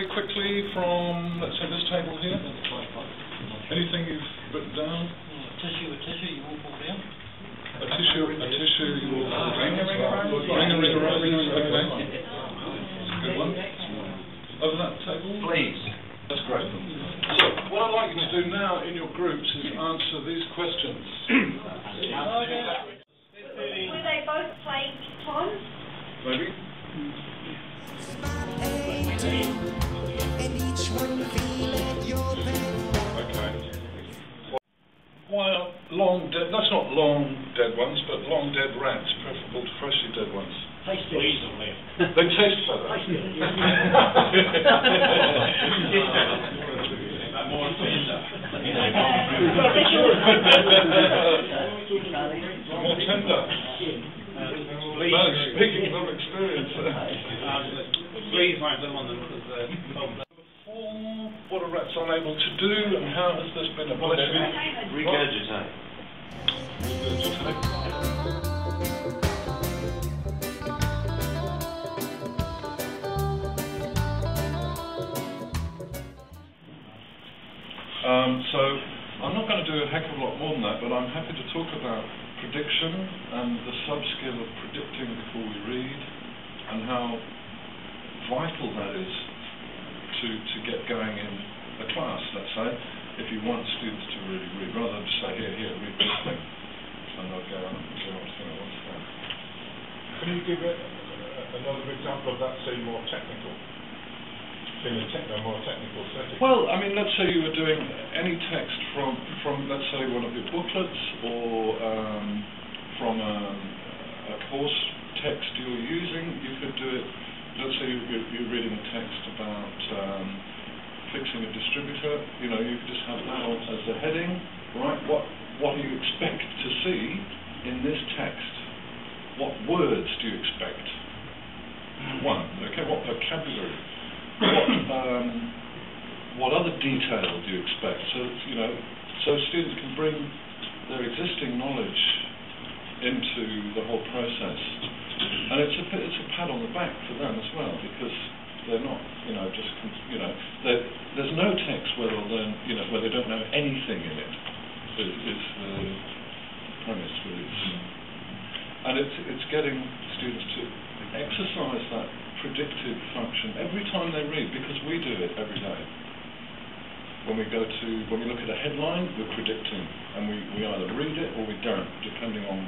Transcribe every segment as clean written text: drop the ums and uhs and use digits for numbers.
very quickly from, let's say, this table here? Anything you've written down? A tissue you will pull down. A tissue you will pull down. Ring a rose, okay. Good one. Over that table? Please. That's great. So, what I'd like you to do now in your groups is answer these questions. Were they both playing guitar? Maybe? Okay. Why long dead, that's not long dead ones, but long dead rats, preferable to freshly dead ones. Taste easily. They taste better. More tender. More tender. No, speaking from experience. Please won't live on them because What are rats unable to do, and how has this been a blessing? regurgitate. So I'm not going to do a heck of a lot more than that, but I'm happy to talk about prediction and the sub-skill of predicting before we read, and how vital that is to get going in a class, let's say, if you want students to really read, rather than say, here, read this thing, and they'll go on and do everything at once. Can you give another example of that, say, more technical? In a more technical setting? Well, I mean, let's say you were doing any text from let's say, one of your booklets, or from a course text you're using. You could do it, let's say you're reading a text about fixing a distributor. You know, you could just have that as the heading, right? What do you expect to see in this text? What words do you expect? One, okay, what vocabulary? What other detail do you expect? So, you know, so students can bring their existing knowledge into the whole process, and it's a pat on the back for them as well, because they're not, you know, just, you know, there's no text where they'll learn, you know, where they don't know anything in it. Is the premise, really. And it's getting students to exercise that predictive function every time they read, because we do it every day. When we look at a headline, we're predicting, and we either read it or we don't, depending on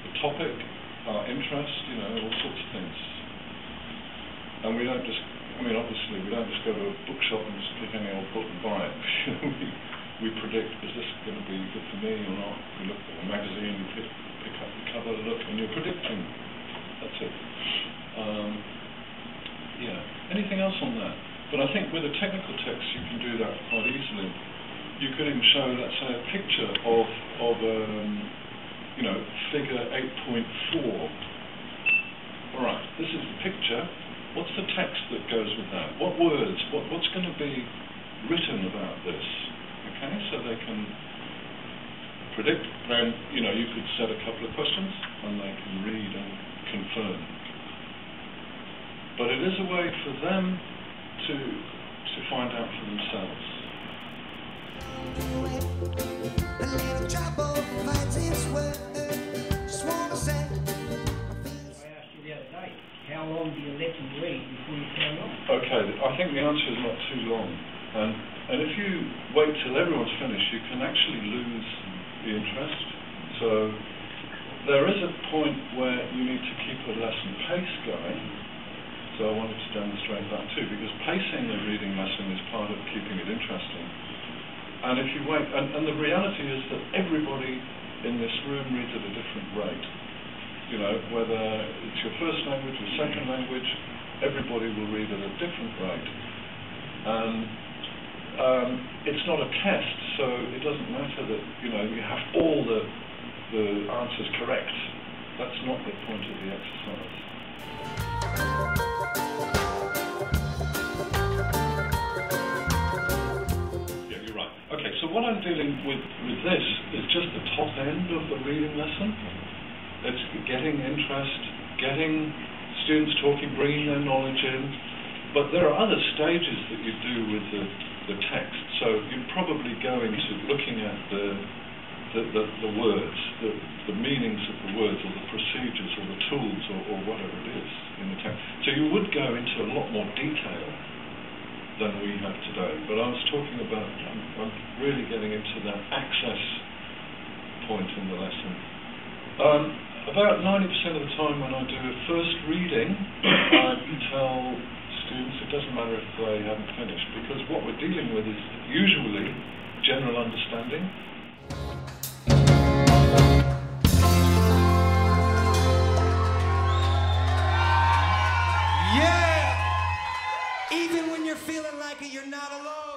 the topic, our interest, you know, all sorts of things. And we don't just, I mean, obviously, we don't just go to a bookshop and just pick any old book and buy it. we predict, is this going to be good for me or not? We look at a magazine, you pick up the cover, look, and you're predicting. That's it. Yeah. Anything else on that? But I think with a technical text you can do that quite easily. You could even show, let's say, a picture of you know, figure 8.4. All right, this is the picture. What's the text that goes with that? What words? What's going to be written about this? Okay, so they can predict. Then, you know, you could set a couple of questions and they can read and confirm. But it is a way for them to find out for themselves. A little trouble finds its way. Just wanna say. I asked you the other day, how long do you let them read before you turn on? Okay, I think the answer is not too long. And if you wait till everyone's finished, you can actually lose the interest. So there is a point where you need to keep a lesson pace going. So I wanted to demonstrate that too, because pacing the reading lesson is part of keeping it interesting. And if you wait, and the reality is that everybody in this room reads at a different rate. You know, whether it's your first language or second language, everybody will read at a different rate. And it's not a test, so it doesn't matter that, you know, you have all the answers correct. That's not the point of the exercise. Yeah, you're right. Okay, so what I'm dealing with this is just the top end of the reading lesson. It's getting interest, getting students talking, bringing their knowledge in, But there are other stages that you do with the text. So you probably go into looking at the words, the meanings of the words, or the procedures, or the tools, or whatever it is in the text. So you would go into a lot more detail than we have today. But I was talking about, I'm really getting into that access point in the lesson. About 90% of the time when I do a first reading, I tell students it doesn't matter if they haven't finished, because what we're dealing with is usually general understanding. Yeah! Even when you're feeling like it, you're not alone.